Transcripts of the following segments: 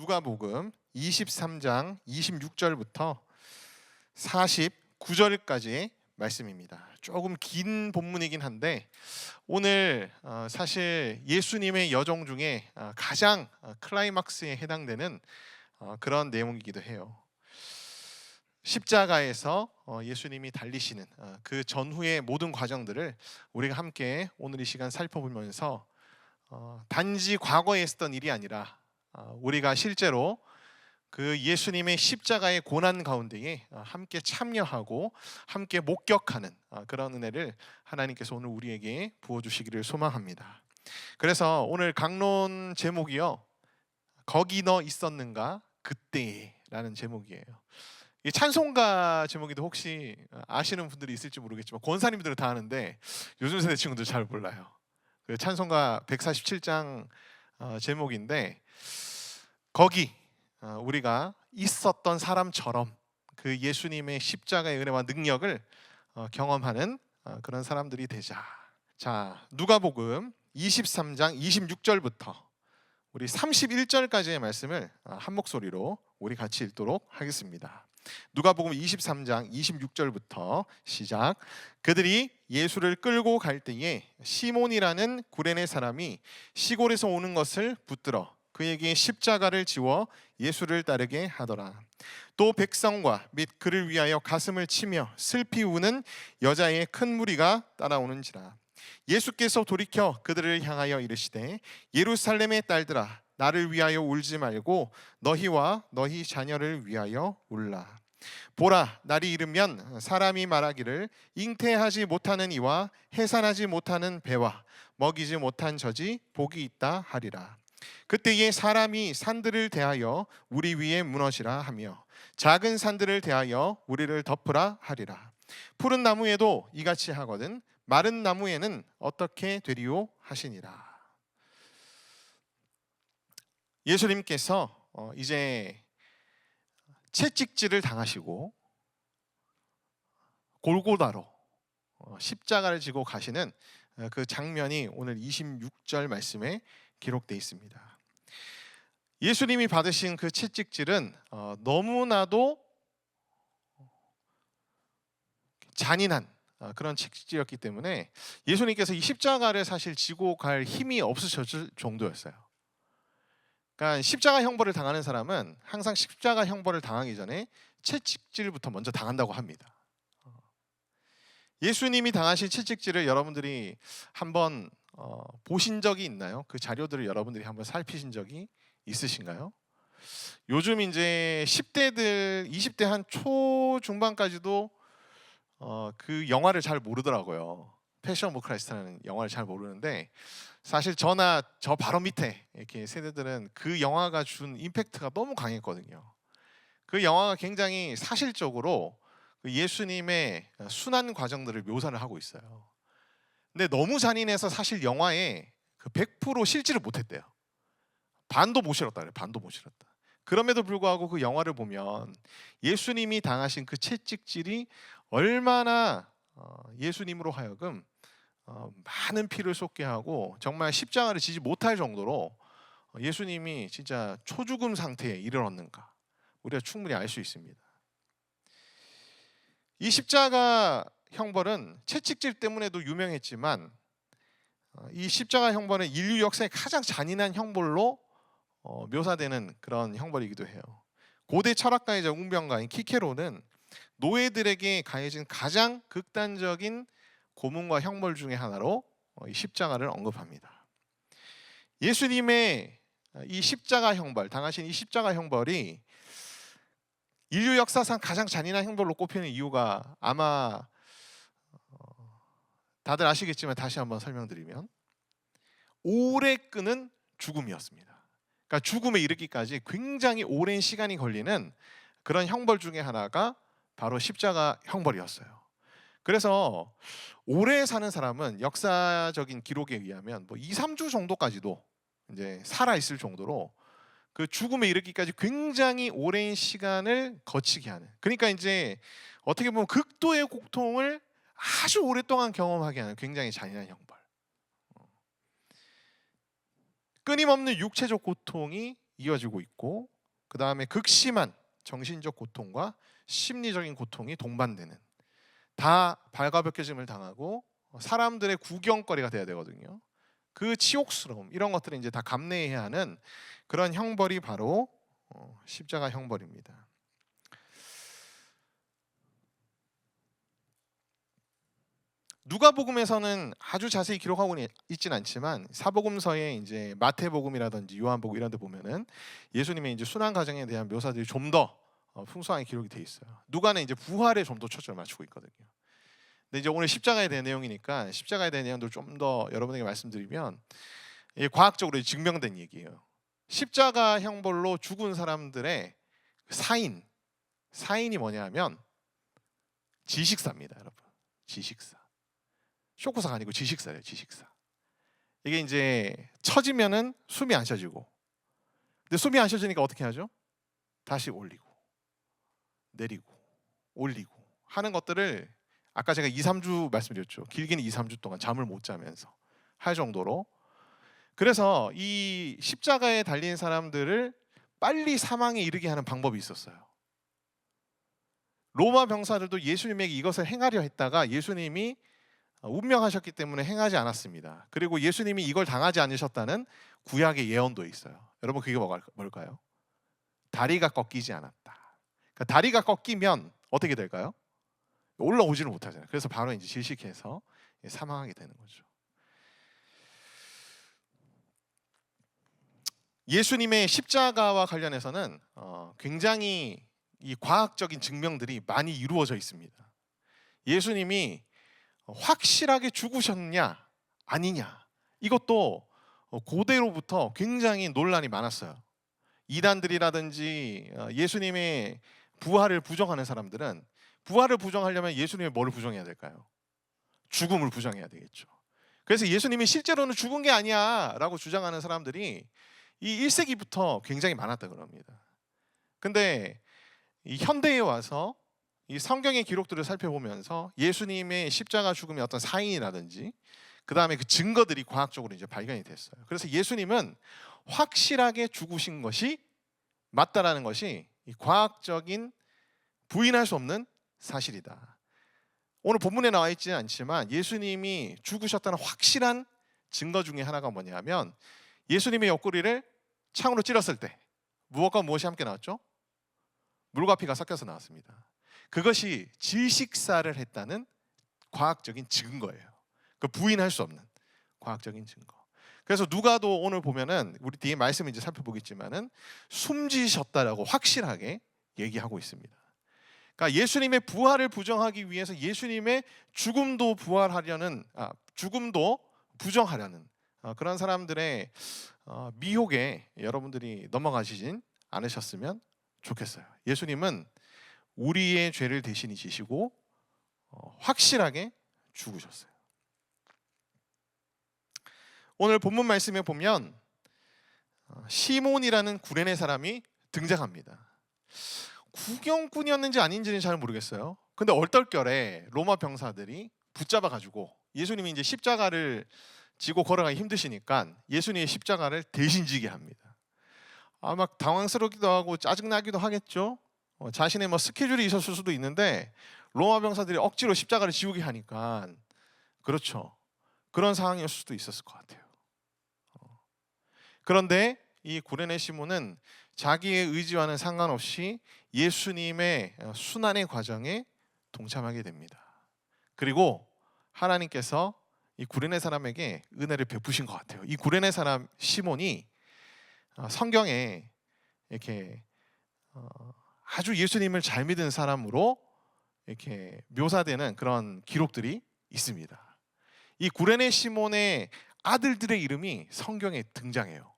누가복음 23장 26절부터 49절까지의 말씀입니다. 조금 긴 본문이긴 한데 오늘 사실 예수님의 여정 중에 가장 클라이막스에 해당되는 그런 내용이기도 해요. 십자가에서 예수님이 달리시는 그 전후의 모든 과정들을 우리가 함께 오늘 이 시간 살펴보면서 단지 과거에 있었던 일이 아니라 우리가 실제로 그 예수님의 십자가의 고난 가운데에 함께 참여하고 함께 목격하는 그런 은혜를 하나님께서 오늘 우리에게 부어주시기를 소망합니다. 그래서 오늘 강론 제목이요, 거기 너 있었는가 그때라는 제목이에요. 이 찬송가 제목인데 혹시 아시는 분들이 있을지 모르겠지만 권사님들은 다 아는데 요즘 세대 친구들 잘 몰라요. 그 찬송가 147장 제목인데 거기 우리가 있었던 사람처럼 그 예수님의 십자가의 은혜와 능력을 경험하는 그런 사람들이 되자. 자, 누가복음 23장 26절부터 우리 31절까지의 말씀을 한 목소리로 우리 같이 읽도록 하겠습니다. 누가복음 23장 26절부터 시작. 그들이 예수를 끌고 갈 때에 시몬이라는 구레네 사람이 시골에서 오는 것을 붙들어 그에게 십자가를 지워 예수를 따르게 하더라. 또 백성과 및 그를 위하여 가슴을 치며 슬피 우는 여자의 큰 무리가 따라오는지라. 예수께서 돌이켜 그들을 향하여 이르시되 예루살렘의 딸들아, 나를 위하여 울지 말고 너희와 너희 자녀를 위하여 울라. 보라, 날이 이르면 사람이 말하기를 잉태하지 못하는 이와 해산하지 못하는 배와 먹이지 못한 젖이 복이 있다 하리라. 그때에 사람이 산들을 대하여 우리 위에 무너지라 하며 작은 산들을 대하여 우리를 덮으라 하리라. 푸른 나무에도 이같이 하거든 마른 나무에는 어떻게 되리요 하시니라. 예수님께서 이제 채찍질을 당하시고 골고다로 십자가를 지고 가시는 그 장면이 오늘 26절 말씀에 기록되어 있습니다. 예수님이 받으신 그 채찍질은 너무나도 잔인한 그런 채찍질이었기 때문에 예수님께서 이 십자가를 사실 지고 갈 힘이 없으셨을 정도였어요. 그러니까 십자가 형벌을 당하는 사람은 항상 십자가 형벌을 당하기 전에 채찍질부터 먼저 당한다고 합니다. 예수님이 당하신 채찍질을 여러분들이 한번 보신 적이 있나요? 그 자료들을 여러분들이 한번 살피신 적이 있으신가요? 요즘 이제 10대들, 20대 한 초중반까지도 그 영화를 잘 모르더라고요. 패션 오브 크라이스트라는 영화를 잘 모르는데 사실 저나 저 바로 밑에 이렇게 세대들은 그 영화가 준 임팩트가 너무 강했거든요. 그 영화가 굉장히 사실적으로 예수님의 순환 과정들을 묘사를 하고 있어요. 근데 너무 잔인해서 사실 영화에 그 100% 실지를 못했대요. 반도 못 실었다 그래요. 반도 못 실었다. 그럼에도 불구하고 그 영화를 보면 예수님이 당하신 그 채찍질이 얼마나 예수님으로 하여금 많은 피를 쏟게 하고 정말 십자가를 지지 못할 정도로 예수님이 진짜 초죽음 상태에 이르렀는가 우리가 충분히 알 수 있습니다. 이 십자가 형벌은 채찍질 때문에도 유명했지만 이 십자가 형벌은 인류 역사의 가장 잔인한 형벌로 묘사되는 그런 형벌이기도 해요. 고대 철학가이자 웅변가인 키케로는 노예들에게 가해진 가장 극단적인 고문과 형벌 중의 하나로 이 십자가를 언급합니다. 예수님의 이 십자가 형벌, 당하신 이 십자가 형벌이 인류 역사상 가장 잔인한 형벌로 꼽히는 이유가 아마 다들 아시겠지만 다시 한번 설명드리면 오래 끄는 죽음이었습니다. 그러니까 죽음에 이르기까지 굉장히 오랜 시간이 걸리는 그런 형벌 중에 하나가 바로 십자가 형벌이었어요. 그래서 오래 사는 사람은 역사적인 기록에 의하면 뭐 2, 3주 정도까지도 이제 살아 있을 정도로 그 죽음에 이르기까지 굉장히 오랜 시간을 거치게 하는, 그러니까 이제 어떻게 보면 극도의 고통을 아주 오랫동안 경험하게 하는 굉장히 잔인한 형벌. 끊임없는 육체적 고통이 이어지고 있고, 그 다음에 극심한 정신적 고통과 심리적인 고통이 동반되는, 다 발가벗겨짐을 당하고 사람들의 구경거리가 돼야 되거든요. 그 치욕스러움, 이런 것들을 이제 다 감내해야 하는 그런 형벌이 바로 십자가 형벌입니다. 누가복음에서는 아주 자세히 기록하고는 있진 않지만 사복음서에 이제 마태복음이라든지 요한복음 이런 데 보면은 예수님의 이제 순환 과정에 대한 묘사들이 좀 더 풍성하게 기록이 돼 있어요. 누가는 이제 부활에 좀 더 초점을 맞추고 있거든요. 근데 이제 오늘 십자가에 대한 내용이니까 십자가에 대한 내용도 좀 더 여러분에게 말씀드리면, 과학적으로 증명된 얘기예요. 십자가 형벌로 죽은 사람들의 사인이 뭐냐면 지식사입니다, 여러분. 지식사. 쇼크사가 아니고 지식사래요, 지식사. 이게 이제 처지면은 숨이 안 쉬어지고, 근데 숨이 안 쉬어지니까 어떻게 하죠? 다시 올리고 내리고 올리고 하는 것들을 아까 제가 2-3주 말씀드렸죠. 길게는 2-3주 동안 잠을 못 자면서 할 정도로. 그래서 이 십자가에 달린 사람들을 빨리 사망에 이르게 하는 방법이 있었어요. 로마 병사들도 예수님에게 이것을 행하려 했다가 예수님이 운명하셨기 때문에 행하지 않았습니다. 그리고 예수님이 이걸 당하지 않으셨다는 구약의 예언도 있어요. 여러분, 그게 뭘까요? 다리가 꺾이지 않았다. 그러니까 다리가 꺾이면 어떻게 될까요? 올라오지를 못하잖아요. 그래서 바로 이제 질식해서 사망하게 되는 거죠. 예수님의 십자가와 관련해서는 굉장히 이 과학적인 증명들이 많이 이루어져 있습니다. 예수님이 확실하게 죽으셨냐 아니냐, 이것도 고대로부터 굉장히 논란이 많았어요. 이단들이라든지 예수님의 부활을 부정하는 사람들은 부활을 부정하려면 예수님의 뭐를 부정해야 될까요? 죽음을 부정해야 되겠죠. 그래서 예수님이 실제로는 죽은 게 아니야 라고 주장하는 사람들이 이 1세기부터 굉장히 많았다고 합니다. 근데 이 현대에 와서 이 성경의 기록들을 살펴보면서 예수님의 십자가 죽음의 어떤 사인이라든지 그 다음에 그 증거들이 과학적으로 이제 발견이 됐어요. 그래서 예수님은 확실하게 죽으신 것이 맞다라는 것이 이 과학적인 부인할 수 없는 사실이다. 오늘 본문에 나와 있지는 않지만 예수님이 죽으셨다는 확실한 증거 중에 하나가 뭐냐면, 예수님의 옆구리를 창으로 찔렀을 때 무엇과 무엇이 함께 나왔죠? 물과 피가 섞여서 나왔습니다. 그것이 질식사를 했다는 과학적인 증거예요. 그 부인할 수 없는 과학적인 증거. 그래서 누가도 오늘 보면은 우리 뒤에 말씀을 이제 살펴보겠지만은 숨지셨다라고 확실하게 얘기하고 있습니다. 그러니까 예수님의 부활을 부정하기 위해서 예수님의 죽음도 부정하려는 그런 사람들의 미혹에 여러분들이 넘어가시진 않으셨으면 좋겠어요. 예수님은 우리의 죄를 대신히 지시고 확실하게 죽으셨어요. 오늘 본문 말씀에 보면 시몬이라는 구레네 사람이 등장합니다. 구경꾼이었는지 아닌지는 잘 모르겠어요. 근데 얼떨결에 로마 병사들이 붙잡아 가지고 예수님이 이제 십자가를 지고 걸어가기 힘드시니까 예수님의 십자가를 대신 지게 합니다. 막 당황스럽기도 하고 짜증나기도 하겠죠. 자신의 스케줄이 있었을 수도 있는데 로마 병사들이 억지로 십자가를 지우게 하니까, 그렇죠, 그런 상황이었을 수도 있었을 것 같아요. 그런데 이 구레네 시몬은 자기의 의지와는 상관없이 예수님의 순환의 과정에 동참하게 됩니다. 그리고 하나님께서 이 구레네 사람에게 은혜를 베푸신 것 같아요. 이 구레네 사람 시몬이 성경에 이렇게 아주 예수님을 잘 믿은 사람으로 이렇게 묘사되는 그런 기록들이 있습니다. 이 구레네 시몬의 아들들의 이름이 성경에 등장해요.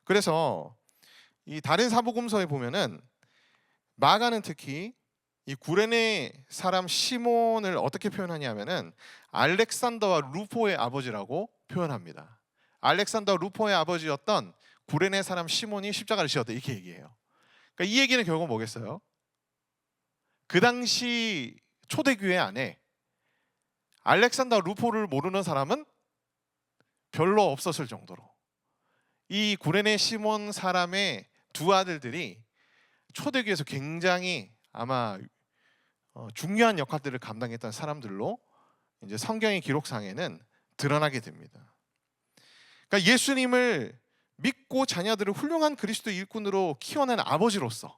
그래서 이 다른 사복음서에 보면은 마가는 특히 이 구레네 사람 시몬을 어떻게 표현하냐면은 알렉산더와 루포의 아버지라고 표현합니다. 알렉산더와 루포의 아버지였던 구레네 사람 시몬이 십자가를 지었다, 이렇게 얘기해요. 그러니까 이 얘기는 결국 뭐겠어요? 그 당시 초대교회 안에 알렉산더 루포를 모르는 사람은 별로 없었을 정도로 이 구레네 시몬 사람의 두 아들들이 초대교회에서 굉장히 아마 중요한 역할들을 감당했던 사람들로 이제 성경의 기록상에는 드러나게 됩니다. 그러니까 예수님을 믿고 자녀들을 훌륭한 그리스도 일꾼으로 키워낸 아버지로서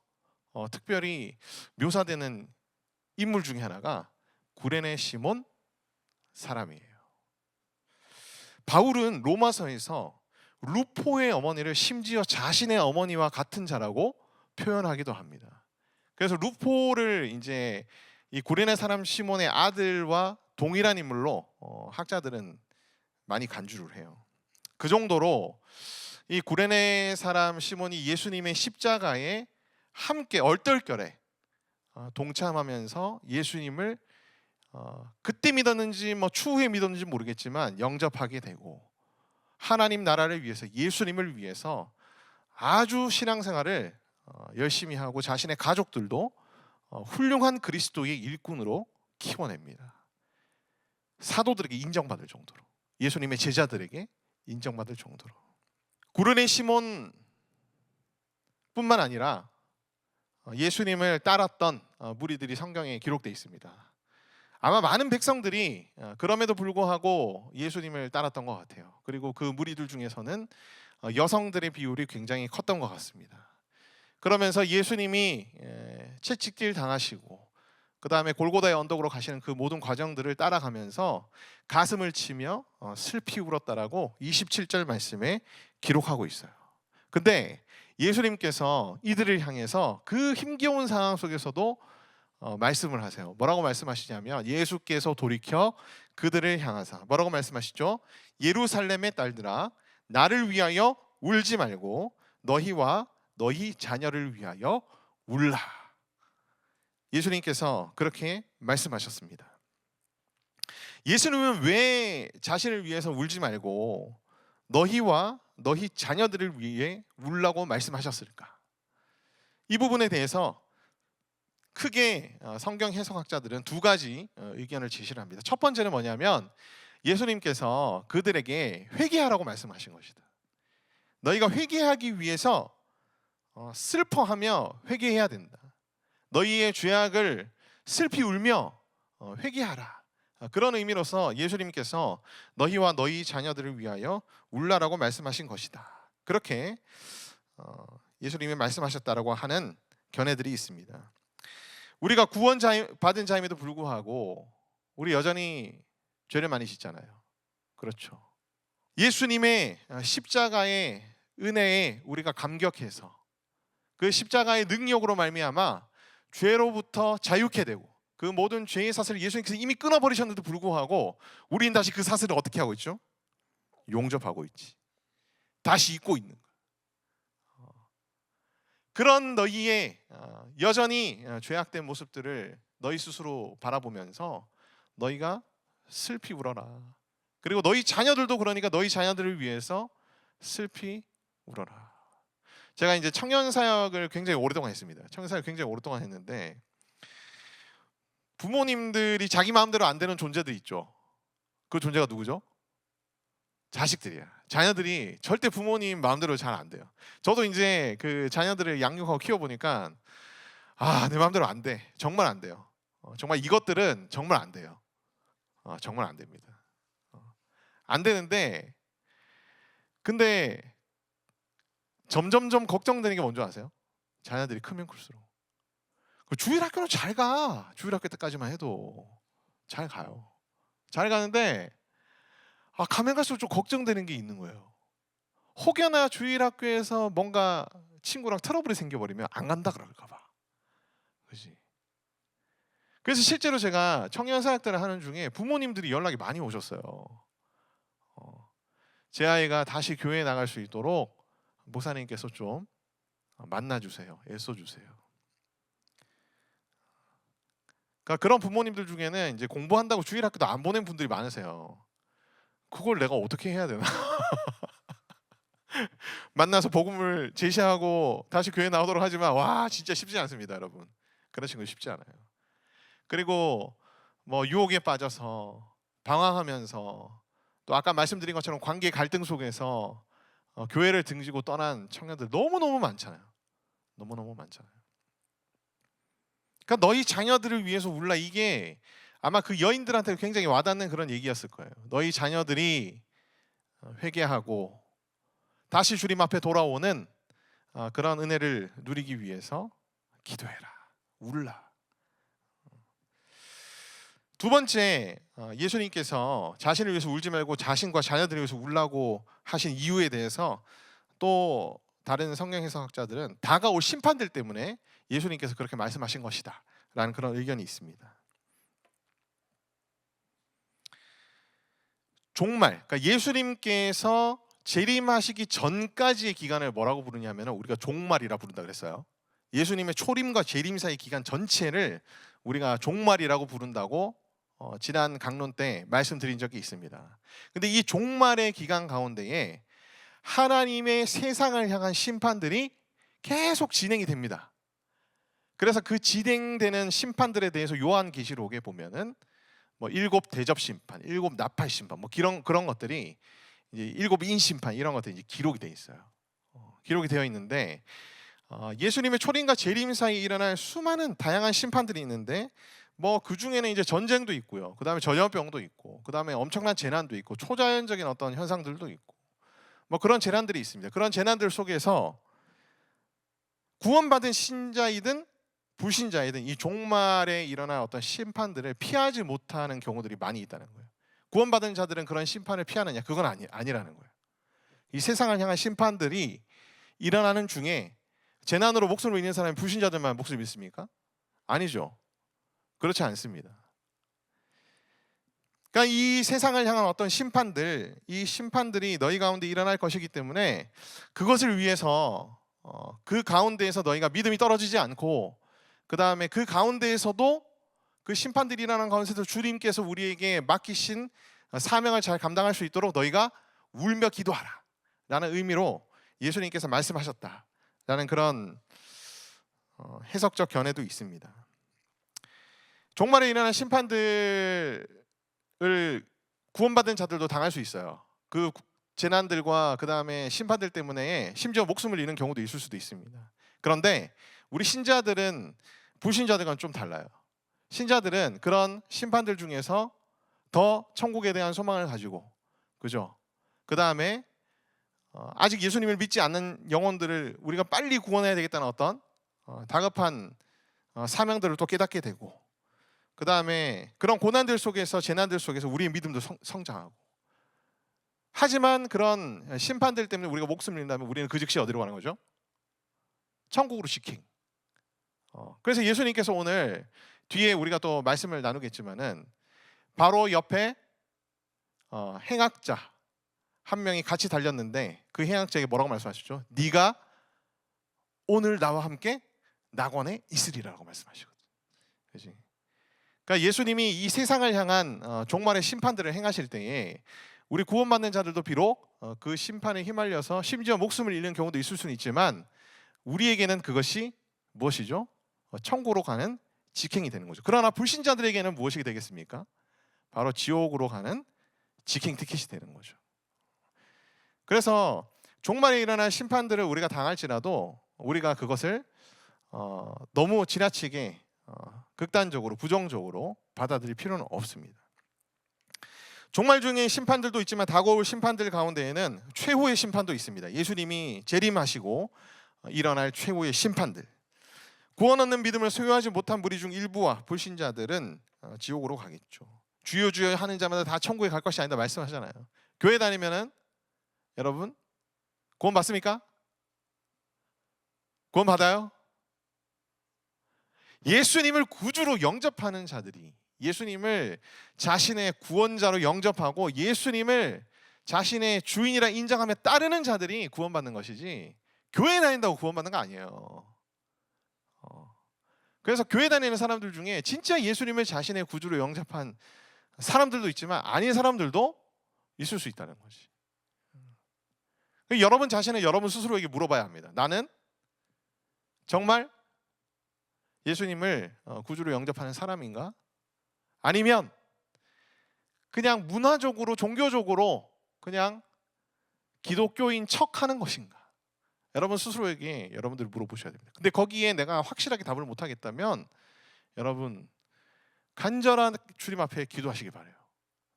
특별히 묘사되는 인물 중에 하나가 구레네 시몬 사람이에요. 바울은 로마서에서 루포의 어머니를 심지어 자신의 어머니와 같은 자라고 표현하기도 합니다. 그래서 루포를 이제 이 구레네 사람 시몬의 아들과 동일한 인물로 학자들은 많이 간주를 해요. 그 정도로 이 구레네 사람 시몬이 예수님의 십자가에 함께 얼떨결에 동참하면서 예수님을 그때 믿었는지 뭐 추후에 믿었는지 모르겠지만 영접하게 되고 하나님 나라를 위해서 예수님을 위해서 아주 신앙생활을 열심히 하고 자신의 가족들도 훌륭한 그리스도의 일꾼으로 키워냅니다. 사도들에게 인정받을 정도로, 예수님의 제자들에게 인정받을 정도로. 구레네 시몬 뿐만 아니라 예수님을 따랐던 무리들이 성경에 기록되어 있습니다. 아마 많은 백성들이 그럼에도 불구하고 예수님을 따랐던 것 같아요. 그리고 그 무리들 중에서는 여성들의 비율이 굉장히 컸던 것 같습니다. 그러면서 예수님이 채찍질 당하시고 그 다음에 골고다의 언덕으로 가시는 그 모든 과정들을 따라가면서 가슴을 치며 슬피 울었다라고 27절 말씀에 기록하고 있어요. 근데 예수님께서 이들을 향해서 그 힘겨운 상황 속에서도 말씀을 하세요. 뭐라고 말씀하시냐면 예수께서 돌이켜 그들을 향하사 뭐라고 말씀하시죠? 예루살렘의 딸들아 나를 위하여 울지 말고 너희와 너희 자녀를 위하여 울라. 예수님께서 그렇게 말씀하셨습니다. 예수님은 왜 자신을 위해서 울지 말고 너희와 너희 자녀들을 위해 울라고 말씀하셨을까? 이 부분에 대해서 크게 성경 해석학자들은 두 가지 의견을 제시를 합니다. 첫 번째는 뭐냐면 예수님께서 그들에게 회개하라고 말씀하신 것이다. 너희가 회개하기 위해서 슬퍼하며 회개해야 된다. 너희의 죄악을 슬피 울며 회개하라. 그런 의미로서 예수님께서 너희와 너희 자녀들을 위하여 울라라고 말씀하신 것이다. 그렇게 예수님이 말씀하셨다라고 하는 견해들이 있습니다. 우리가 구원 받은 자임에도 불구하고 우리 여전히 죄를 많이 짓잖아요. 그렇죠. 예수님의 십자가의 은혜에 우리가 감격해서 그 십자가의 능력으로 말미암아 죄로부터 자유케 되고 그 모든 죄의 사슬을 예수님께서 이미 끊어버리셨는데도 불구하고 우리는 다시 그 사슬을 어떻게 하고 있죠? 용접하고 있지. 다시 잊고 있는 거예요. 그런 너희의 여전히 죄악된 모습들을 너희 스스로 바라보면서 너희가 슬피 울어라. 그리고 너희 자녀들도 그러니까 너희 자녀들을 위해서 슬피 울어라. 제가 이제 청년 사역을 굉장히 오랫동안 했습니다. 청년 사역 굉장히 오랫동안 했는데 부모님들이 자기 마음대로 안 되는 존재들 있죠. 그 존재가 누구죠? 자식들이야. 자녀들이 절대 부모님 마음대로 잘 안 돼요. 저도 이제 그 자녀들을 양육하고 키워보니까 내 마음대로 안 돼. 정말 안 돼요. 정말 이것들은 정말 안 돼요. 정말 안 됩니다. 안 되는데 근데 점점점 걱정되는 게 뭔지 아세요? 자녀들이 크면 클수록 주일 학교는 잘 가. 주일 학교 때까지만 해도 잘 가요. 잘 가는데 가면 갈수록 좀 걱정되는 게 있는 거예요. 혹여나 주일 학교에서 뭔가 친구랑 트러블이 생겨버리면 안 간다 그럴까 봐. 그렇지? 그래서 실제로 제가 청년 사역들을 하는 중에 부모님들이 연락이 많이 오셨어요. 제 아이가 다시 교회에 나갈 수 있도록 목사님께서 좀 만나주세요. 애써주세요. 그러니까 그런 부모님들 중에는 이제 공부한다고 주일 학교도 안 보낸 분들이 많으세요. 그걸 내가 어떻게 해야 되나? 만나서 복음을 제시하고 다시 교회 나오도록 하지만 와 진짜 쉽지 않습니다, 여러분. 그런 친구 쉽지 않아요. 그리고 뭐 유혹에 빠져서 방황하면서 또 아까 말씀드린 것처럼 관계 갈등 속에서 교회를 등지고 떠난 청년들 너무너무 많잖아요. 너무너무 많잖아요. 그러니까 너희 자녀들을 위해서 울라, 이게 아마 그 여인들한테 굉장히 와닿는 그런 얘기였을 거예요. 너희 자녀들이 회개하고 다시 주님 앞에 돌아오는 그런 은혜를 누리기 위해서 기도해라, 울라. 두 번째, 예수님께서 자신을 위해서 울지 말고 자신과 자녀들을 위해서 울라고 하신 이유에 대해서 또 다른 성경 해석학자들은 다가올 심판들 때문에 예수님께서 그렇게 말씀하신 것이다 라는 그런 의견이 있습니다. 종말, 그러니까 예수님께서 재림하시기 전까지의 기간을 뭐라고 부르냐면 우리가 종말이라 부른다 그랬어요. 예수님의 초림과 재림 사이 기간 전체를 우리가 종말이라고 부른다고 지난 강론 때 말씀드린 적이 있습니다. 근데 이 종말의 기간 가운데에 하나님의 세상을 향한 심판들이 계속 진행이 됩니다. 그래서 그 진행되는 심판들에 대해서 요한계시록에 보면은 뭐 7 대접 심판, 7 나팔 심판, 뭐 그런 것들이 이제 7 인심판 이런 것들이 이제 기록이 되어 있어요. 기록이 되어 있는데 예수님의 초림과 재림 사이에 일어날 수많은 다양한 심판들이 있는데 뭐 그 중에는 이제 전쟁도 있고요. 그다음에 전염병도 있고, 그다음에 엄청난 재난도 있고, 초자연적인 어떤 현상들도 있고, 뭐 그런 재난들이 있습니다. 그런 재난들 속에서 구원받은 신자이든 불신자이든 이 종말에 일어날 어떤 심판들을 피하지 못하는 경우들이 많이 있다는 거예요. 구원받은 자들은 그런 심판을 피하느냐? 그건 아니라는 거예요. 이 세상을 향한 심판들이 일어나는 중에 재난으로 목숨을 잃는 사람이 불신자들만 목숨을 잃습니까? 아니죠. 그렇지 않습니다. 그러니까 이 세상을 향한 어떤 심판들, 이 심판들이 너희 가운데 일어날 것이기 때문에 그것을 위해서 그 가운데에서 너희가 믿음이 떨어지지 않고, 그 다음에 그 가운데에서도 그 심판들이 일어나는 가운데서 주님께서 우리에게 맡기신 사명을 잘 감당할 수 있도록 너희가 울며 기도하라 라는 의미로 예수님께서 말씀하셨다라는 그런 해석적 견해도 있습니다. 종말에 일어난 심판들을 구원받은 자들도 당할 수 있어요. 그 재난들과 그 다음에 심판들 때문에 심지어 목숨을 잃는 경우도 있을 수도 있습니다. 그런데 우리 신자들은 불신자들과는 좀 달라요. 신자들은 그런 심판들 중에서 더 천국에 대한 소망을 가지고, 그죠? 그 다음에 아직 예수님을 믿지 않는 영혼들을 우리가 빨리 구원해야 되겠다는 어떤 다급한 사명들을 또 깨닫게 되고, 그 다음에 그런 고난들 속에서, 재난들 속에서 우리의 믿음도 성장하고. 하지만 그런 심판들 때문에 우리가 목숨을 잃는다면 우리는 그 즉시 어디로 가는 거죠? 천국으로 직행. 그래서 예수님께서 오늘 뒤에 우리가 또 말씀을 나누겠지만은 바로 옆에 행악자 한 명이 같이 달렸는데 그 행악자에게 뭐라고 말씀하시죠? 네가 오늘 나와 함께 낙원에 있으리라고 말씀하시거든요. 그렇지? 그러니까 예수님이 이 세상을 향한 종말의 심판들을 행하실 때에 우리 구원받는 자들도 비록 그 심판에 휘말려서 심지어 목숨을 잃는 경우도 있을 수는 있지만 우리에게는 그것이 무엇이죠? 천국으로 가는 직행이 되는 거죠. 그러나 불신자들에게는 무엇이 되겠습니까? 바로 지옥으로 가는 직행 티켓이 되는 거죠. 그래서 종말에 일어난 심판들을 우리가 당할지라도 우리가 그것을 너무 지나치게 극단적으로 부정적으로 받아들일 필요는 없습니다. 종말 중에 심판들도 있지만 다가올 심판들 가운데에는 최후의 심판도 있습니다. 예수님이 재림하시고 일어날 최후의 심판들. 구원 얻는 믿음을 소유하지 못한 무리 중 일부와 불신자들은 지옥으로 가겠죠. 주여 주여 하는 자마다 다 천국에 갈 것이 아니다 말씀하잖아요. 교회 다니면은 여러분 구원 받습니까? 구원 받아요? 예수님을 구주로 영접하는 자들이, 예수님을 자신의 구원자로 영접하고 예수님을 자신의 주인이라 인정하며 따르는 자들이 구원받는 것이지 교회 다닌다고 구원받는 거 아니에요. 그래서 교회 다니는 사람들 중에 진짜 예수님을 자신의 구주로 영접한 사람들도 있지만 아닌 사람들도 있을 수 있다는 거지. 여러분 자신은 여러분 스스로에게 물어봐야 합니다. 나는 정말 예수님을 구주로 영접하는 사람인가? 아니면 그냥 문화적으로 종교적으로 그냥 기독교인 척하는 것인가? 여러분 스스로에게 여러분들이 물어보셔야 됩니다. 근데 거기에 내가 확실하게 답을 못 하겠다면 여러분 간절한 주님 앞에 기도하시기 바라요.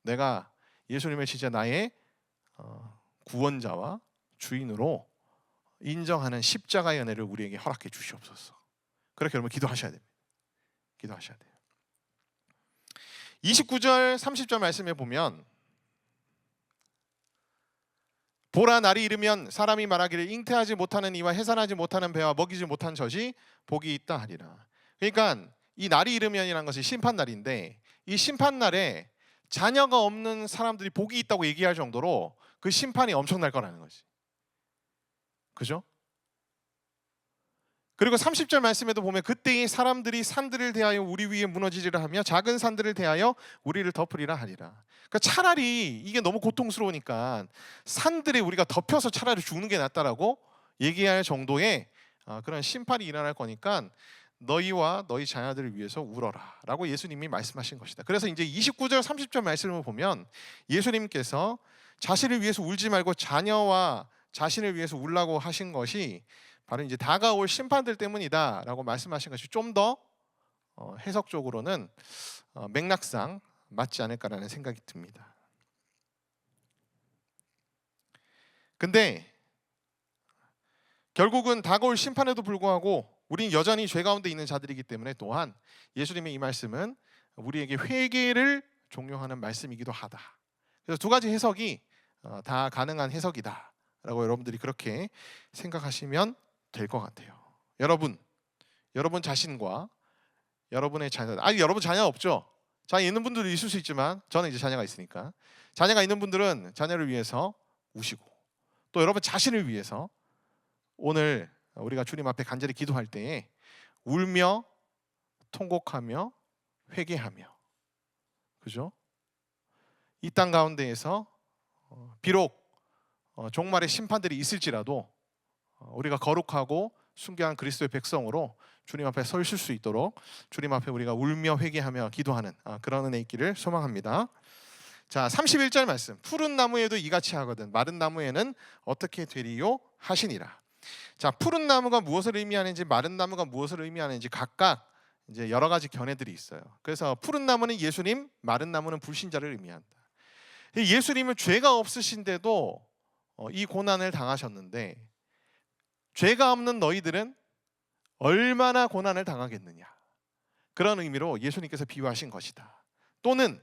내가 예수님을 진짜 나의 구원자와 주인으로 인정하는 십자가의 은혜를 우리에게 허락해 주시옵소서. 그렇게 여러분 기도하셔야 됩니다. 기도하셔야 돼요. 29절 30절 말씀에 보면 보라 날이 이르면 사람이 말하기를 잉태하지 못하는 이와 해산하지 못하는 배와 먹이지 못한 젖이 복이 있다 하리라. 그러니까 이 날이 이르면이라는 것이 심판날인데 이 심판날에 자녀가 없는 사람들이 복이 있다고 얘기할 정도로 그 심판이 엄청날 거라는 거지. 그죠? 그리고 30절 말씀에도 보면 그때의 사람들이 산들을 대하여 우리 위에 무너지리라 하며 작은 산들을 대하여 우리를 덮으리라 하리라. 그러니까 차라리 이게 너무 고통스러우니까 산들에 우리가 덮여서 차라리 죽는 게 낫다라고 얘기할 정도의 그런 심판이 일어날 거니까 너희와 너희 자녀들을 위해서 울어라 라고 예수님이 말씀하신 것이다. 그래서 이제 29절 30절 말씀을 보면 예수님께서 자신을 위해서 울지 말고 자녀와 자신을 위해서 울라고 하신 것이 바로 이제 다가올 심판들 때문이다라고 말씀하신 것이 좀 더 해석적으로는 맥락상 맞지 않을까라는 생각이 듭니다. 근데 결국은 다가올 심판에도 불구하고 우린 여전히 죄 가운데 있는 자들이기 때문에 또한 예수님의 이 말씀은 우리에게 회개를 종용하는 말씀이기도 하다. 그래서 두 가지 해석이 다 가능한 해석이다라고 여러분들이 그렇게 생각하시면 될 것 같아요. 여러분 자신과 여러분의 자녀, 여러분 자녀 없죠? 자녀 있는 분들도 있을 수 있지만 저는 이제 자녀가 있으니까 자녀가 있는 분들은 자녀를 위해서 우시고 또 여러분 자신을 위해서 오늘 우리가 주님 앞에 간절히 기도할 때에 울며 통곡하며 회개하며 그죠? 이 땅 가운데에서 비록 종말의 심판들이 있을지라도 우리가 거룩하고 순교한 그리스도의 백성으로 주님 앞에 설 수 있도록 주님 앞에 우리가 울며 회개하며 기도하는 그런 은혜 있기를 소망합니다. 자, 31절 말씀. 푸른 나무에도 이같이 하거든 마른 나무에는 어떻게 되리요 하시니라. 자, 푸른 나무가 무엇을 의미하는지 마른 나무가 무엇을 의미하는지 각각 이제 여러 가지 견해들이 있어요. 그래서 푸른 나무는 예수님, 마른 나무는 불신자를 의미한다. 예수님은 죄가 없으신데도 이 고난을 당하셨는데 죄가 없는 너희들은 얼마나 고난을 당하겠느냐. 그런 의미로 예수님께서 비유하신 것이다. 또는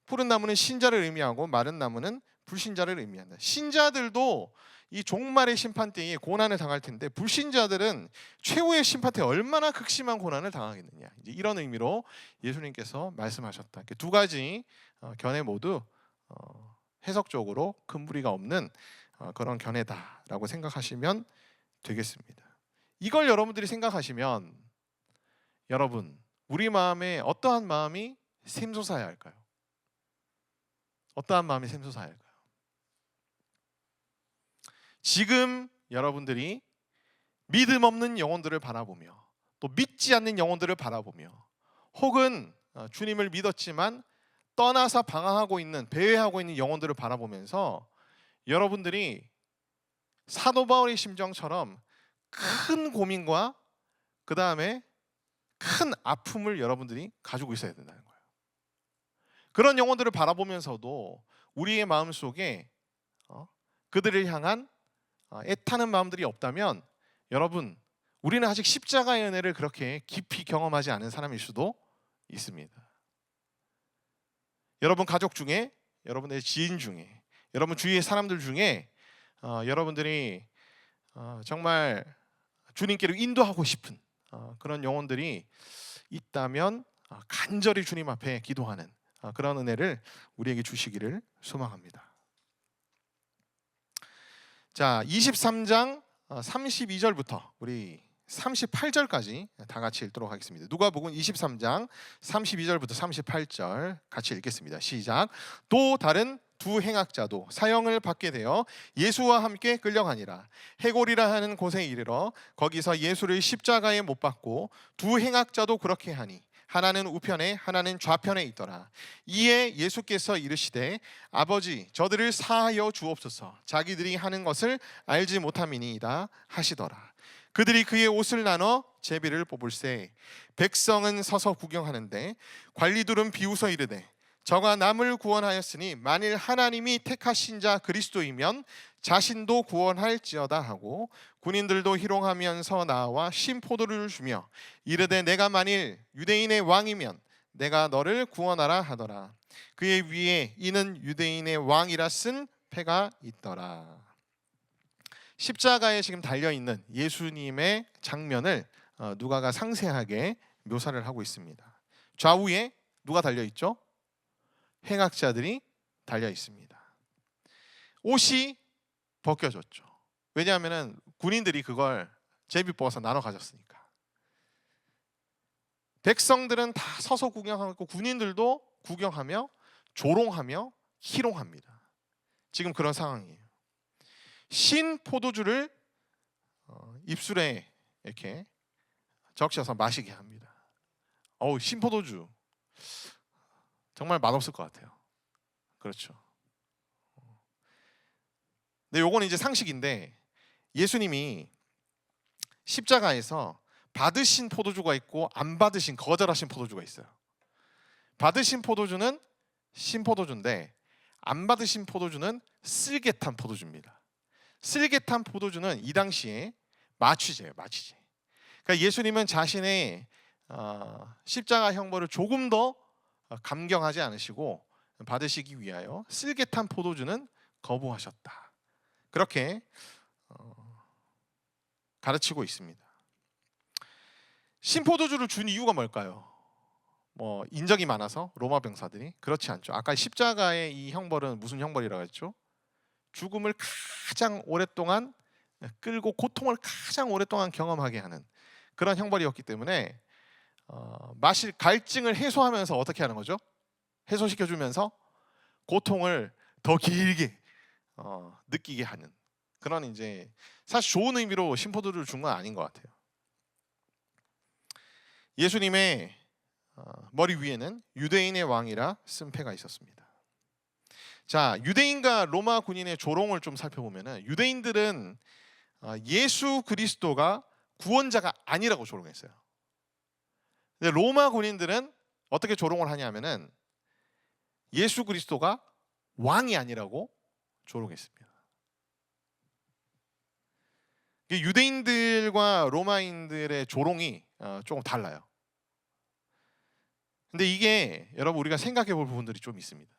푸른 나무는 신자를 의미하고 마른 나무는 불신자를 의미한다. 신자들도 이 종말의 심판 때에 고난을 당할 텐데 불신자들은 최후의 심판 때 얼마나 극심한 고난을 당하겠느냐. 이제 이런 의미로 예수님께서 말씀하셨다. 두 가지 견해 모두 해석적으로 큰 무리가 없는 그런 견해다라고 생각하시면 되겠습니다. 이걸 여러분들이 생각하시면 여러분 우리 마음에 어떠한 마음이 샘솟아야 할까요? 어떠한 마음이 샘솟아야 할까요? 지금 여러분들이 믿음 없는 영혼들을 바라보며 또 믿지 않는 영혼들을 바라보며 혹은 주님을 믿었지만 떠나서 방황하고 있는 배회하고 있는 영혼들을 바라보면서 여러분들이 사도 바울의 심정처럼 큰 고민과 그 다음에 큰 아픔을 여러분들이 가지고 있어야 된다는 거예요. 그런 영혼들을 바라보면서도 우리의 마음속에 그들을 향한 애타는 마음들이 없다면 여러분 우리는 아직 십자가의 은혜를 그렇게 깊이 경험하지 않은 사람일 수도 있습니다. 여러분 가족 중에, 여러분의 지인 중에, 여러분 주위의 사람들 중에 여러분들이 정말 주님께로 인도하고 싶은 그런 영혼들이 있다면 간절히 주님 앞에 기도하는 그런 은혜를 우리에게 주시기를 소망합니다. 자, 23장 32절부터 우리 38절까지 다 같이 읽도록 하겠습니다. 누가복음 23장 32절부터 38절 같이 읽겠습니다. 시작. 또 다른 두 행악자도 사형을 받게 되어 예수와 함께 끌려가니라. 해골이라 하는 곳에 이르러 거기서 예수를 십자가에 못 박고 두 행악자도 그렇게 하니 하나는 우편에 하나는 좌편에 있더라. 이에 예수께서 이르시되 아버지 저들을 사하여 주옵소서. 자기들이 하는 것을 알지 못함이니이다 하시더라. 그들이 그의 옷을 나눠 제비를 뽑을세. 백성은 서서 구경하는데 관리들은 비웃어 이르되 저가 남을 구원하였으니 만일 하나님이 택하신 자 그리스도이면 자신도 구원할지어다 하고 군인들도 희롱하면서 나와 신포도를 주며 이르되 내가 만일 유대인의 왕이면 내가 너를 구원하라 하더라. 그의 위에 이는 유대인의 왕이라 쓴 패가 있더라. 십자가에 지금 달려있는 예수님의 장면을 누가가 상세하게 묘사를 하고 있습니다. 좌우에 누가 달려있죠? 행악자들이 달려 있습니다. 옷이 벗겨졌죠. 왜냐하면 군인들이 그걸 제비 뽑아서 나눠 가졌으니까. 백성들은 다 서서 구경하고 군인들도 구경하며 조롱하며 희롱합니다. 지금 그런 상황이에요. 신 포도주를 입술에 이렇게 적셔서 마시게 합니다. 신 포도주 정말 맛없을 것 같아요. 그렇죠. 근데 요거는 이제 상식인데 예수님이 십자가에서 받으신 포도주가 있고 안 받으신 거절하신 포도주가 있어요. 받으신 포도주는 신포도주인데 안 받으신 포도주는 쓸개탄 포도주입니다. 쓸개탄 포도주는 이 당시에 마취제예요. 마취제. 그러니까 예수님은 자신의 십자가 형벌을 조금 더 감경하지 않으시고 받으시기 위하여 쓸개탄 포도주는 거부하셨다. 그렇게 가르치고 있습니다. 신포도주를 준 이유가 뭘까요? 인적이 많아서 로마 병사들이? 그렇지 않죠. 아까 십자가의 이 형벌은 무슨 형벌이라고 했죠? 죽음을 가장 오랫동안 끌고 고통을 가장 오랫동안 경험하게 하는 그런 형벌이었기 때문에 마실 갈증을 해소하면서 어떻게 하는 거죠? 해소시켜주면서 고통을 더 길게 느끼게 하는 그런 이제 사실 좋은 의미로 신포도주를 준 건 아닌 것 같아요. 예수님의 머리 위에는 유대인의 왕이라 쓴 패가 있었습니다. 자, 유대인과 로마 군인의 조롱을 좀 살펴보면은 유대인들은 예수 그리스도가 구원자가 아니라고 조롱했어요. 근데 로마 군인들은 어떻게 조롱을 하냐면은 예수 그리스도가 왕이 아니라고 조롱했습니다. 유대인들과 로마인들의 조롱이 조금 달라요. 근데 이게 여러분 우리가 생각해 볼 부분들이 좀 있습니다.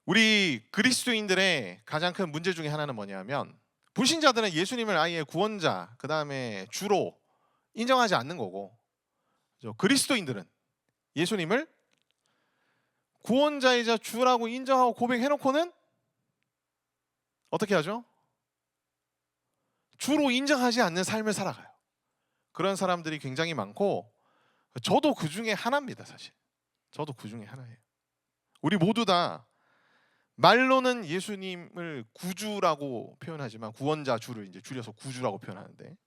우리 그리스도인들의 가장 큰 문제 중에 하나는 뭐냐면 불신자들은 예수님을 아예 구원자 그 다음에 주로 인정하지 않는 거고 그리스도인들은 예수님을 구원자이자 주라고 인정하고 고백해놓고는 어떻게 하죠? 주로 인정하지 않는 삶을 살아가요. 그런 사람들이 굉장히 많고 저도 그 중에 하나입니다. 사실 저도 그 중에 하나예요. 우리 모두 다 말로는 예수님을 구주라고 표현하지만 구원자 주를 이제 줄여서 구주라고 표현하는데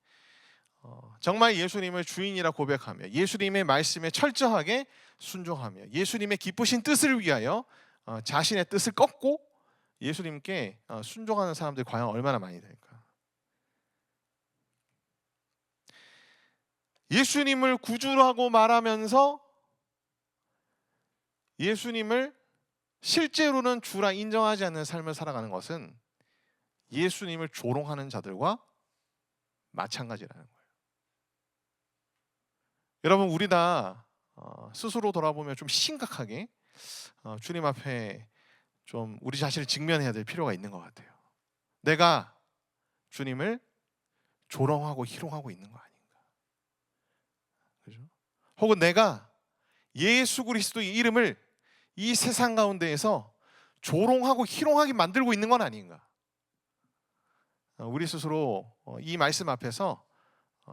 정말 예수님을 주인이라 고백하며 예수님의 말씀에 철저하게 순종하며 예수님의 기쁘신 뜻을 위하여 자신의 뜻을 꺾고 예수님께 순종하는 사람들이 과연 얼마나 많이 될까? 예수님을 구주라고 말하면서 예수님을 실제로는 주라 인정하지 않는 삶을 살아가는 것은 예수님을 조롱하는 자들과 마찬가지라는 거예요. 여러분 우리 다 스스로 돌아보면 좀 심각하게 주님 앞에 좀 우리 자신을 직면해야 될 필요가 있는 것 같아요. 내가 주님을 조롱하고 희롱하고 있는 거 아닌가? 그죠? 혹은 내가 예수 그리스도의 이름을 이 세상 가운데에서 조롱하고 희롱하게 만들고 있는 건 아닌가? 우리 스스로 이 말씀 앞에서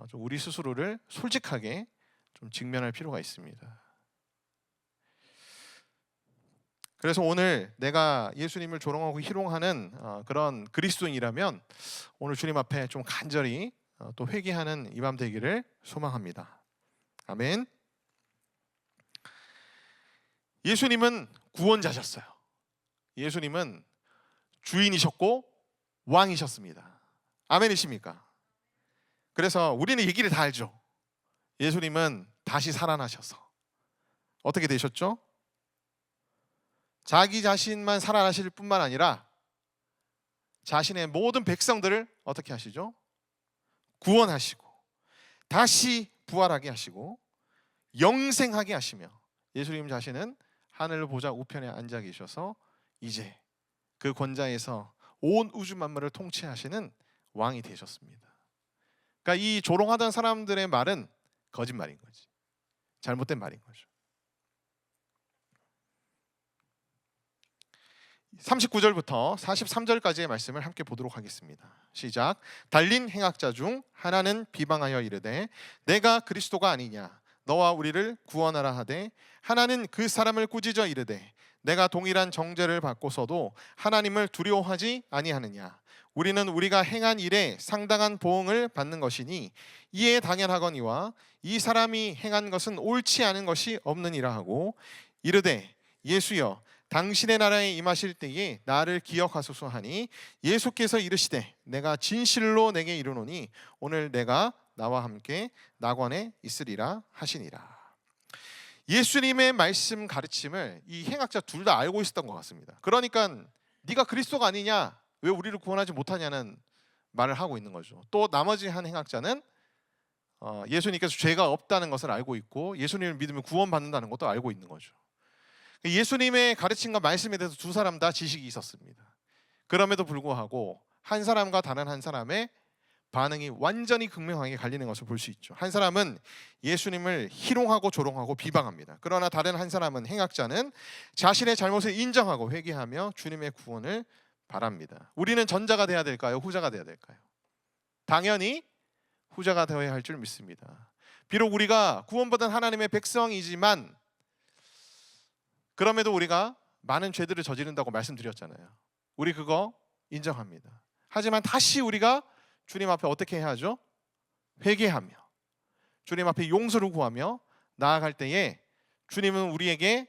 좀 우리 스스로를 솔직하게 좀 직면할 필요가 있습니다. 그래서 오늘 내가 예수님을 조롱하고 희롱하는 그런 그리스도인이라면 오늘 주님 앞에 좀 간절히 또 회개하는 이 밤 되기를 소망합니다. 아멘. 예수님은 구원자셨어요. 예수님은 주인이셨고 왕이셨습니다. 아멘이십니까? 그래서 우리는 얘기를 다 알죠. 예수님은 다시 살아나셔서 어떻게 되셨죠? 자기 자신만 살아나실 뿐만 아니라 자신의 모든 백성들을 어떻게 하시죠? 구원하시고 다시 부활하게 하시고 영생하게 하시며 예수님 자신은 하늘 보좌 우편에 앉아 계셔서 이제 그 권자에서 온 우주 만물을 통치하시는 왕이 되셨습니다. 그러니까 이 조롱하던 사람들의 말은 거짓말인 거지. 잘못된 말인 거죠. 39절부터 43절까지의 말씀을 함께 보도록 하겠습니다. 시작. 달린 행악자 중 하나는 비방하여 이르되 내가 그리스도가 아니냐 너와 우리를 구원하라 하되 하나는 그 사람을 꾸짖어 이르되 내가 동일한 정죄를 받고서도 하나님을 두려워하지 아니하느냐 우리는 우리가 행한 일에 상당한 보응을 받는 것이니 이에 당연하거니와 이 사람이 행한 것은 옳지 않은 것이 없느니라 하고 이르되 예수여 당신의 나라에 임하실 때에 나를 기억하소서 하니 예수께서 이르시되 내가 진실로 내게 이르노니 오늘 내가 나와 함께 낙원에 있으리라 하시니라. 예수님의 말씀 가르침을 이 행악자 둘 다 알고 있었던 것 같습니다. 그러니까 네가 그리스도가 아니냐 왜 우리를 구원하지 못하냐는 말을 하고 있는 거죠. 또 나머지 한 행악자는 예수님께서 죄가 없다는 것을 알고 있고 예수님을 믿으면 구원받는다는 것도 알고 있는 거죠. 예수님의 가르침과 말씀에 대해서 두 사람 다 지식이 있었습니다. 그럼에도 불구하고 한 사람과 다른 한 사람의 반응이 완전히 극명하게 갈리는 것을 볼 수 있죠. 한 사람은 예수님을 희롱하고 조롱하고 비방합니다. 그러나 다른 한 사람은 행악자는 자신의 잘못을 인정하고 회개하며 주님의 구원을 바랍니다. 우리는 전자가 돼야 될까요? 후자가 돼야 될까요? 당연히 후자가 되어야 할 줄 믿습니다. 비록 우리가 구원받은 하나님의 백성이지만 그럼에도 우리가 많은 죄들을 저지른다고 말씀드렸잖아요. 우리 그거 인정합니다. 하지만 다시 우리가 주님 앞에 어떻게 해야 하죠? 회개하며 주님 앞에 용서를 구하며 나아갈 때에 주님은 우리에게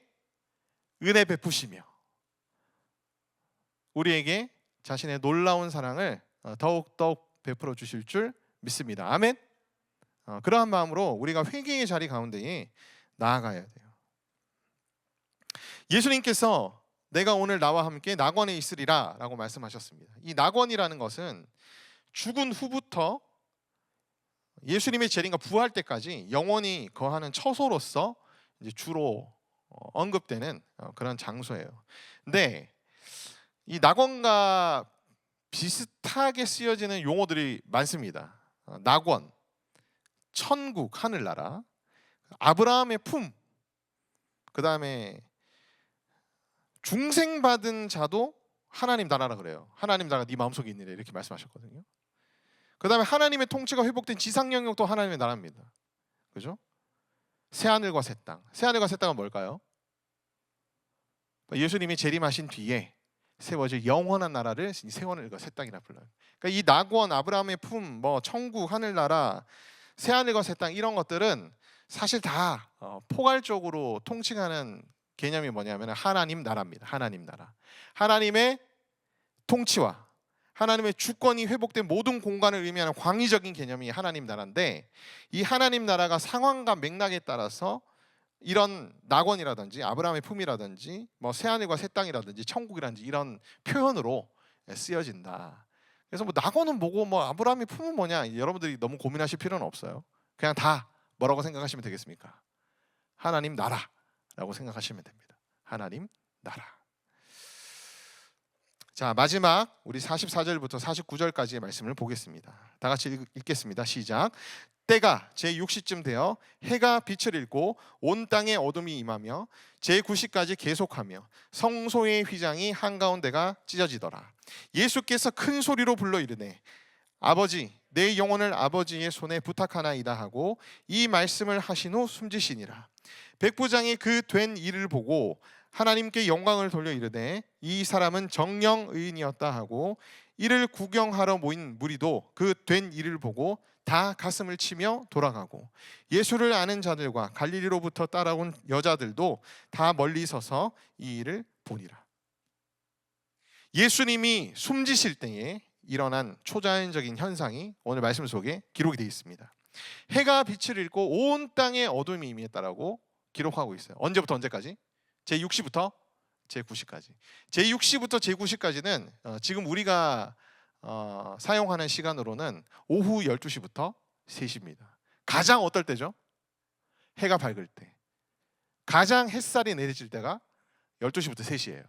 은혜 베푸시며 우리에게 자신의 놀라운 사랑을 더욱더욱 베풀어 주실 줄 믿습니다. 아멘. 그러한 마음으로 우리가 회개의 자리 가운데에 나아가야 돼요. 예수님께서 내가 오늘 나와 함께 낙원에 있으리라 라고 말씀하셨습니다. 이 낙원이라는 것은 죽은 후부터 예수님의 재림과 부활 때까지 영원히 거하는 처소로서 이제 주로 언급되는 그런 장소예요. 근데 이 낙원과 비슷하게 쓰여지는 용어들이 많습니다. 낙원, 천국, 하늘나라, 아브라함의 품, 그 다음에 중생받은 자도 하나님 나라라 그래요. 하나님 나라가 네 마음속에 있느라 이렇게 말씀하셨거든요. 그 다음에 하나님의 통치가 회복된 지상 영역도 하나님의 나라입니다. 그죠? 새하늘과 새 땅. 새하늘과 새 땅은 뭘까요? 예수님이 재림하신 뒤에 세워질 영원한 나라를 새하늘과 새 땅이라 불러요. 그러니까 이 낙원, 아브라함의 품, 천국, 하늘나라, 새하늘과 새 땅 이런 것들은 사실 다 포괄적으로 통칭하는 개념이 뭐냐면 하나님 나라입니다. 하나님 나라. 하나님의 통치와 하나님의 주권이 회복된 모든 공간을 의미하는 광의적인 개념이 하나님 나라인데 이 하나님 나라가 상황과 맥락에 따라서 이런 낙원이라든지 아브라함의 품이라든지 새하늘과 새 땅이라든지 천국이라든지 이런 표현으로 쓰여진다. 그래서 낙원은 뭐고 아브라함의 품은 뭐냐 여러분들이 너무 고민하실 필요는 없어요. 그냥 다 뭐라고 생각하시면 되겠습니까? 하나님 나라라고 생각하시면 됩니다. 하나님 나라. 자, 마지막 우리 44절부터 49절까지의 말씀을 보겠습니다. 다 같이 읽겠습니다. 시작. 때가 제6시쯤 되어 해가 빛을 잃고 온 땅에 어둠이 임하며 제9시까지 계속하며 성소의 휘장이 한가운데가 찢어지더라. 예수께서 큰 소리로 불러 이르되 아버지 내 영혼을 아버지의 손에 부탁하나이다 하고 이 말씀을 하신 후 숨지시니라. 백부장이 그 된 일을 보고 하나님께 영광을 돌려 이르되 이 사람은 정령 의인이었다 하고 이를 구경하러 모인 무리도 그 된 일을 보고 다 가슴을 치며 돌아가고 예수를 아는 자들과 갈릴리로부터 따라온 여자들도 다 멀리 서서 이 일을 보니라. 예수님이 숨지실 때에 일어난 초자연적인 현상이 오늘 말씀 속에 기록이 되어 있습니다. 해가 빛을 잃고 온 땅에 어둠이 임했다라고 기록하고 있어요. 언제부터 언제까지? 제6시부터 제9시까지. 제6시부터 제9시까지는 지금 우리가 사용하는 시간으로는 오후 12시부터 3시입니다. 가장 어떨 때죠? 해가 밝을 때. 가장 햇살이 내리칠 때가 12시부터 3시예요.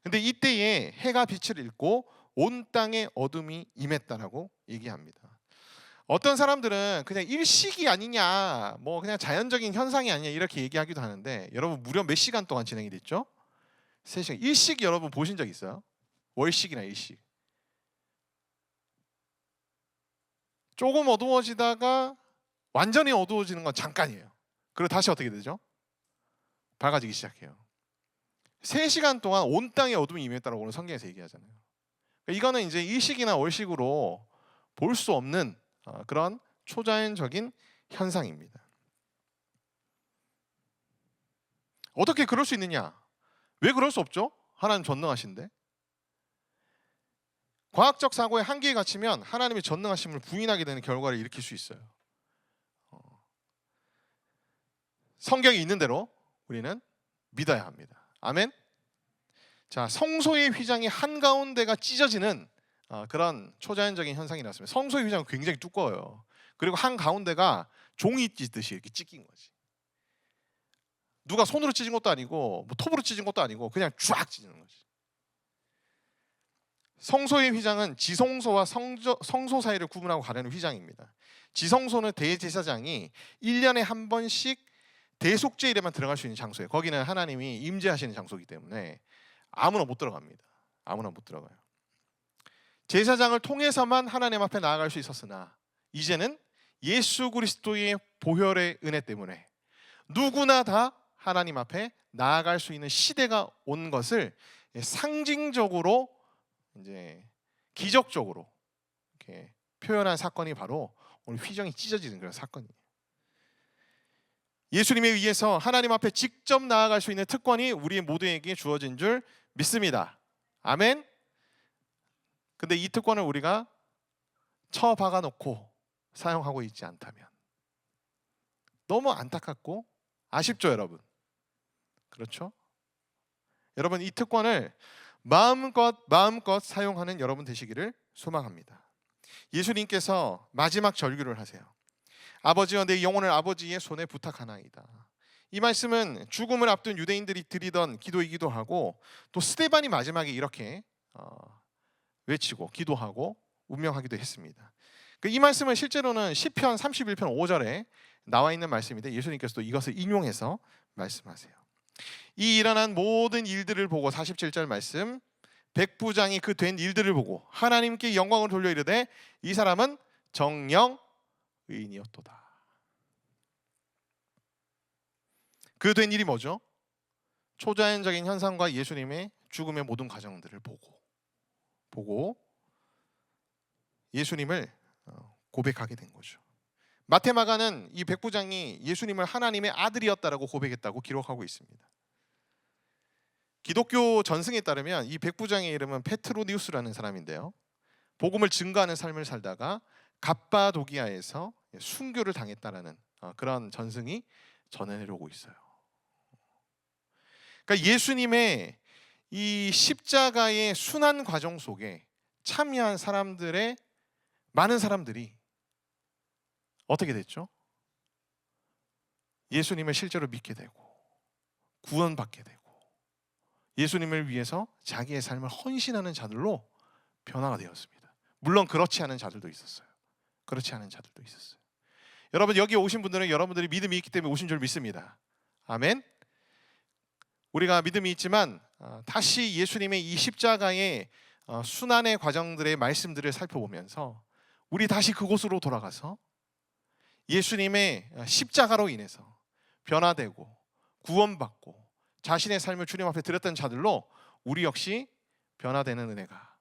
근데 이때에 해가 빛을 잃고 온 땅에 어둠이 임했다라고 얘기합니다. 어떤 사람들은 그냥 일식이 아니냐, 뭐 그냥 자연적인 현상이 아니냐 이렇게 얘기하기도 하는데, 여러분 무려 몇 시간 동안 진행이 됐죠? 3시간. 일식 여러분 보신 적 있어요? 월식이나 일식. 조금 어두워지다가 완전히 어두워지는 건 잠깐이에요. 그리고 다시 어떻게 되죠? 밝아지기 시작해요. 3시간 동안 온 땅에 어둠이 임했다고 오늘 성경에서 얘기하잖아요. 이거는 이제 일식이나 월식으로 볼 수 없는 그런 초자연적인 현상입니다. 어떻게 그럴 수 있느냐? 왜 그럴 수 없죠? 하나님 전능하신데. 과학적 사고의 한계에 갇히면 하나님의 전능하심을 부인하게 되는 결과를 일으킬 수 있어요. 성경에 있는 대로 우리는 믿어야 합니다. 아멘. 자, 성소의 휘장이 한가운데가 찢어지는 그런 초자연적인 현상이 났습니다. 성소의 휘장은 굉장히 두꺼워요. 그리고 한가운데가 종이 찢듯이 이렇게 찢긴 거지. 누가 손으로 찢은 것도 아니고 뭐 톱으로 찢은 것도 아니고 그냥 쫙 찢는 거지. 성소의 휘장은 지성소와 성소 사이를 구분하고 가르는 휘장입니다. 지성소는 대제사장이 1년에 한 번씩 대속죄일에만 들어갈 수 있는 장소예요. 거기는 하나님이 임재하시는 장소이기 때문에 아무나 못 들어갑니다. 아무나 못 들어가요. 제사장을 통해서만 하나님 앞에 나아갈 수 있었으나 이제는 예수 그리스도의 보혈의 은혜 때문에 누구나 다 하나님 앞에 나아갈 수 있는 시대가 온 것을 상징적으로 이제 기적적으로 이렇게 표현한 사건이 바로 오늘 휘정이 찢어지는 그런 사건이에요. 예수님에 의해서 하나님 앞에 직접 나아갈 수 있는 특권이 우리 모두에게 주어진 줄 믿습니다. 아멘. 근데 이 특권을 우리가 처박아 놓고 사용하고 있지 않다면 너무 안타깝고 아쉽죠, 여러분. 그렇죠? 여러분, 이 특권을 마음껏 사용하는 여러분 되시기를 소망합니다. 예수님께서 마지막 절규를 하세요. 아버지여, 내 영혼을 아버지의 손에 부탁하나이다. 이 말씀은 죽음을 앞둔 유대인들이 드리던 기도이기도 하고, 또 스데반이 마지막에 이렇게 외치고 기도하고 운명하기도 했습니다. 이 말씀은 실제로는 시편 31편 5절에 나와 있는 말씀인데, 예수님께서도 이것을 인용해서 말씀하세요. 이 일어난 모든 일들을 보고, 47절 말씀, 백부장이 그 된 일들을 보고 하나님께 영광을 돌려 이르되 이 사람은 정령 의인이었도다. 그 된 일이 뭐죠? 초자연적인 현상과 예수님의 죽음의 모든 과정들을 보고 예수님을 고백하게 된 거죠. 마테마가는 이 백부장이 예수님을 하나님의 아들이었다라고 고백했다고 기록하고 있습니다. 기독교 전승에 따르면 이 백부장의 이름은 페트로디우스라는 사람인데요, 복음을 증거하는 삶을 살다가 갑바도기아에서 순교를 당했다라는 그런 전승이 전해내려오고 있어요. 그러니까 예수님의 이 십자가의 순환 과정 속에 참여한 사람들의 많은 사람들이 어떻게 됐죠? 예수님을 실제로 믿게 되고 구원받게 되고 예수님을 위해서 자기의 삶을 헌신하는 자들로 변화가 되었습니다. 물론 그렇지 않은 자들도 있었어요. 여러분, 여기 오신 분들은 여러분들이 믿음이 있기 때문에 오신 줄 믿습니다. 아멘. 우리가 믿음이 있지만 다시 예수님의 이 십자가의 순환의 과정들의 말씀들을 살펴보면서 우리 다시 그곳으로 돌아가서 예수님의 십자가로 인해서 변화되고 구원받고 자신의 삶을 주님 앞에 드렸던 자들로 우리 역시 변화되는 은혜가,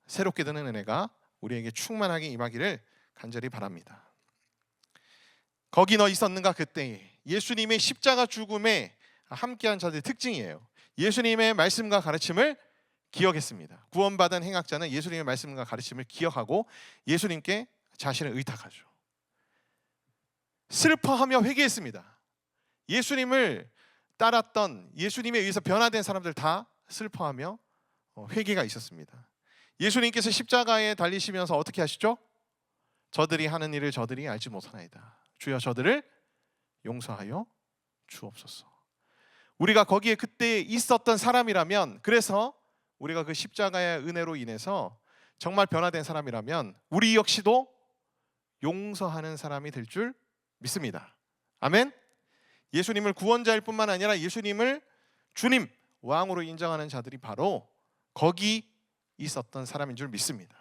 새롭게 되는 은혜가 우리에게 충만하게 임하기를 간절히 바랍니다. 거기 너 있었는가 그때에 예수님의 십자가 죽음에 함께한 자들의 특징이에요. 예수님의 말씀과 가르침을 기억했습니다. 구원받은 행악자는 예수님의 말씀과 가르침을 기억하고 예수님께 자신을 의탁하죠. 슬퍼하며 회개했습니다. 예수님을 따랐던 예수님에 의해서 변화된 사람들 다 슬퍼하며 회개가 있었습니다. 예수님께서 십자가에 달리시면서 어떻게 하시죠? 저들이 하는 일을 저들이 알지 못하나이다. 주여 저들을 용서하여 주옵소서. 우리가 거기에 그때 있었던 사람이라면, 그래서 우리가 그 십자가의 은혜로 인해서 정말 변화된 사람이라면 우리 역시도 용서하는 사람이 될 줄 믿습니다. 아멘. 예수님을 구원자일 뿐만 아니라 예수님을 주님, 왕으로 인정하는 자들이 바로 거기 있었던 사람인 줄 믿습니다.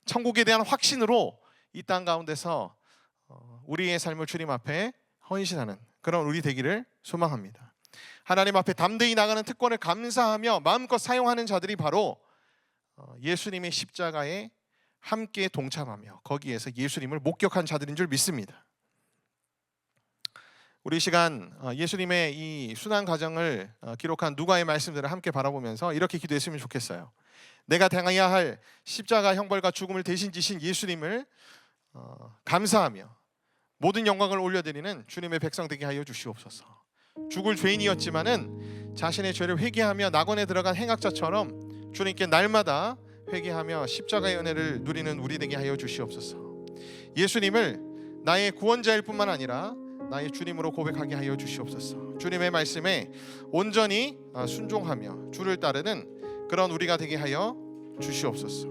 천국에 대한 확신으로 이 땅 가운데서 우리의 삶을 주님 앞에 헌신하는 그런 우리 되기를 소망합니다. 하나님 앞에 담대히 나가는 특권을 감사하며 마음껏 사용하는 자들이 바로 예수님의 십자가에 함께 동참하며 거기에서 예수님을 목격한 자들인 줄 믿습니다. 우리 시간 예수님의 이 순환 과정을 기록한 누가의 말씀들을 함께 바라보면서 이렇게 기도했으면 좋겠어요. 내가 당해야 할 십자가 형벌과 죽음을 대신 지신 예수님을 감사하며 모든 영광을 올려드리는 주님의 백성 되게 하여 주시옵소서. 죽을 죄인이었지만은 자신의 죄를 회개하며 낙원에 들어간 행악자처럼 주님께 날마다 회개하며 십자가의 은혜를 누리는 우리 되게 하여 주시옵소서. 예수님을 나의 구원자일 뿐만 아니라 나의 주님으로 고백하게 하여 주시옵소서. 주님의 말씀에 온전히 순종하며 주를 따르는 그런 우리가 되게 하여 주시옵소서.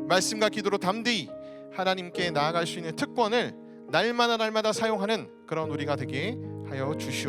말씀과 기도로 담대히 하나님께 나아갈 수 있는 특권을 날마다 사용하는 그런 우리가 되게 하여 주시옵소서.